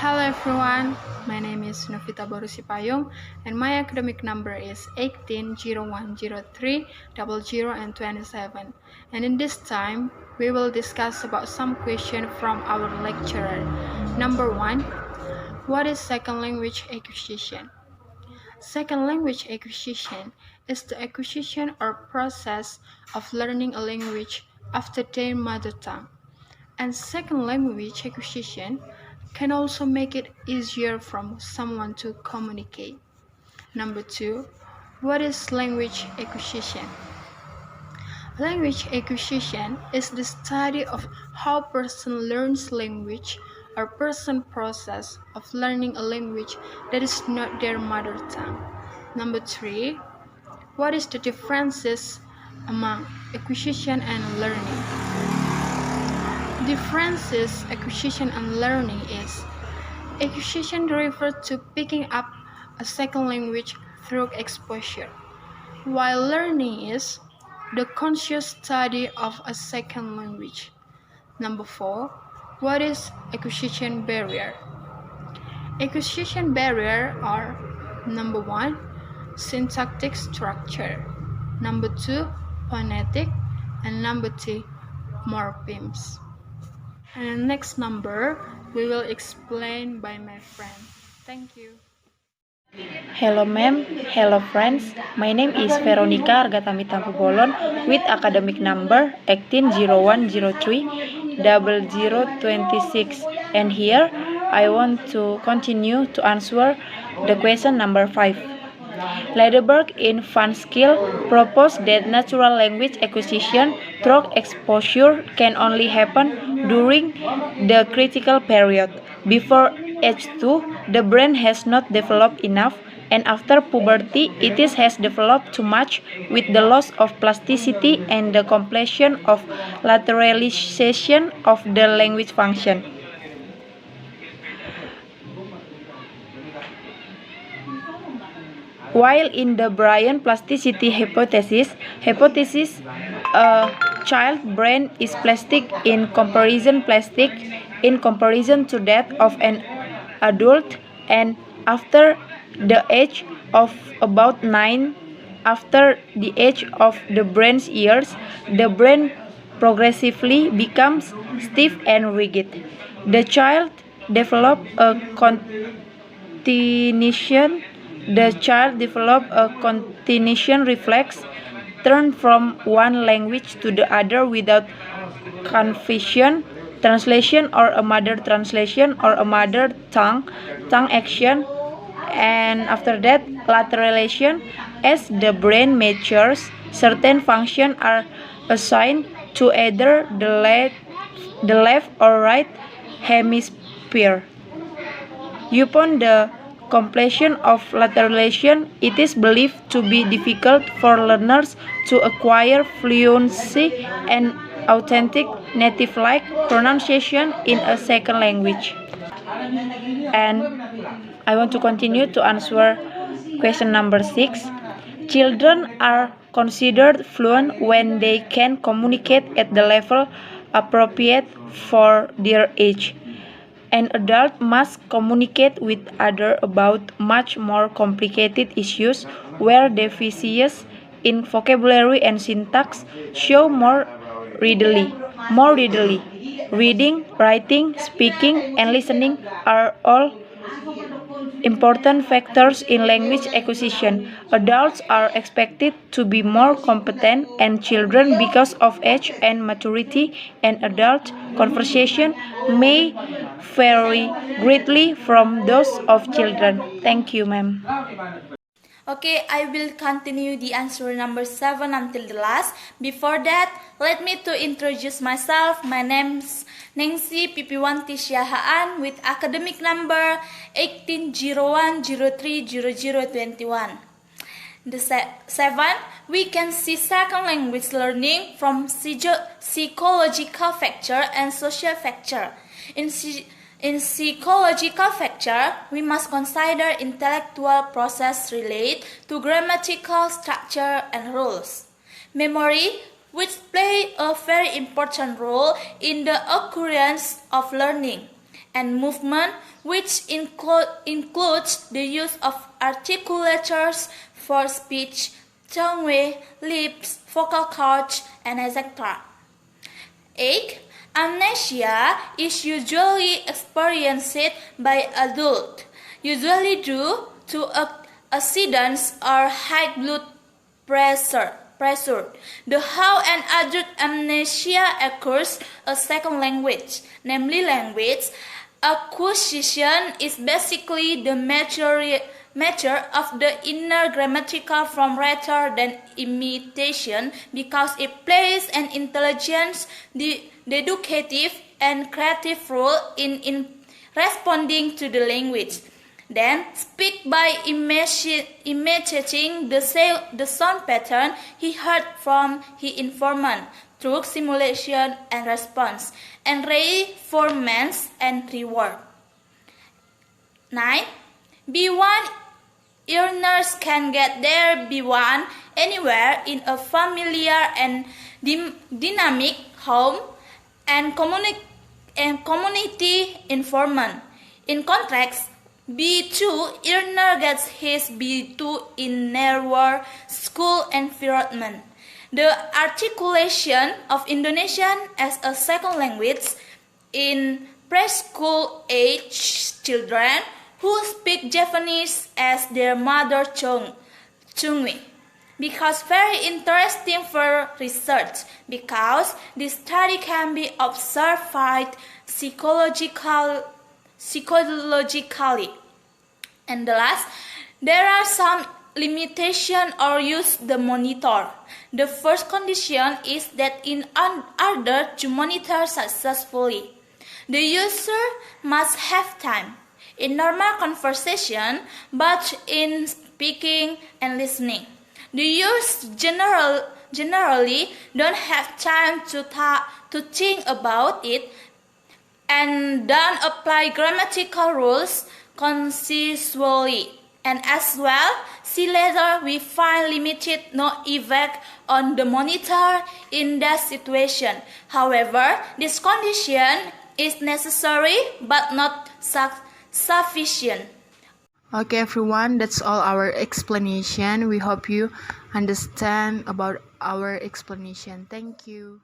Hello everyone, my name is Novita Borusipayung and my academic number is 180103 and 27. And in this time, we will discuss about some questions from our lecturer. Number 1, what is second language acquisition? Second language acquisition is the acquisition or process of learning a language after their mother tongue. And second language acquisition can also make it easier for someone to communicate. Number 2, what is language acquisition? Language acquisition is the study of how a person learns language or person process of learning a language that is not their mother tongue. Number 3, what is the differences among acquisition and learning? Differences acquisition and learning is acquisition refers to picking up a second language through exposure, while learning is the conscious study of a second language. Number 4, what is acquisition barrier? Acquisition barrier are number 1, syntactic structure, number 2, phonetic, and number 3, morphemes. And next number, we will explain by my friend. Thank you. Hello ma'am, hello friends. My name is Veronica Argatamita Pubolon with academic number 180103 0026, and here I want to continue to answer the question number 5. Leideberg in Van Skill proposed that natural language acquisition through exposure can only happen during the critical period. Before age 2, the brain has not developed enough, and after puberty, it has developed too much, with the loss of plasticity and the completion of lateralization of the language function. While in the Brian plasticity hypothesis, a child brain is plastic in comparison to that of an adult, and after the age of about 9, after the age of the brain's years, the brain progressively becomes stiff and rigid. The child develops a continuation reflex, turn from one language to the other without confusion, translation or a mother translation or a mother tongue action, and after that lateralization. As the brain matures, certain functions are assigned to either the left or right hemisphere. Upon the completion of lateralization, it is believed to be difficult for learners to acquire fluency and authentic native-like pronunciation in a second language. And I want to continue to answer question number 6. Children are considered fluent when they can communicate at the level appropriate for their age. An adult must communicate with others about much more complicated issues where deficiencies in vocabulary and syntax show more readily. Reading, writing, speaking, and listening are all important factors in language acquisition. Adults are expected to be more competent and children because of age and maturity, and adult conversation may vary greatly from those of children. Thank you, ma'am. Okay, I will continue the answer number 7 until the last. Before that, let me to introduce myself. My name's Nancy Pipiwanti Syahaan with academic number 1801030021. The 7, we can see second language learning from psychological factor and social factor. In psychological factor, we must consider intellectual process related to grammatical structure and rules. Memory, which play a very important role in the occurrence of learning, and movement, which includes the use of articulators for speech, tongue, lips, vocal cords, and etc. 8. Amnesia is usually experienced by adults, usually due to accidents or high blood pressure. The how an adult amnesia occurs a second language, namely language acquisition is basically the measure of the inner grammatical form rather than imitation because it plays an intelligent, deductive, and creative role in responding to the language. Then speak by imitating the sound pattern he heard from his informant through simulation and response, and reinforcement and reward. 9. B1 learners can get their B1 anywhere in a familiar and dynamic home and community environment. In contrast, B2 learner gets his B2 in narrower school environment. The articulation of Indonesian as a second language in preschool age children who speak Japanese as their mother tongue because very interesting for research because this study can be observed psychologically. And the last, there are some limitation or use the monitor. The first condition is that in order to monitor successfully, the user must have time in normal conversation, but in speaking and listening. The users generally don't have time to think about it and don't apply grammatical rules consciously. And as well, see later we find limited no effect on the monitor in that situation. However, this condition is necessary but not sufficient. Okay everyone, that's all our explanation. We hope you understand about our explanation. Thank you.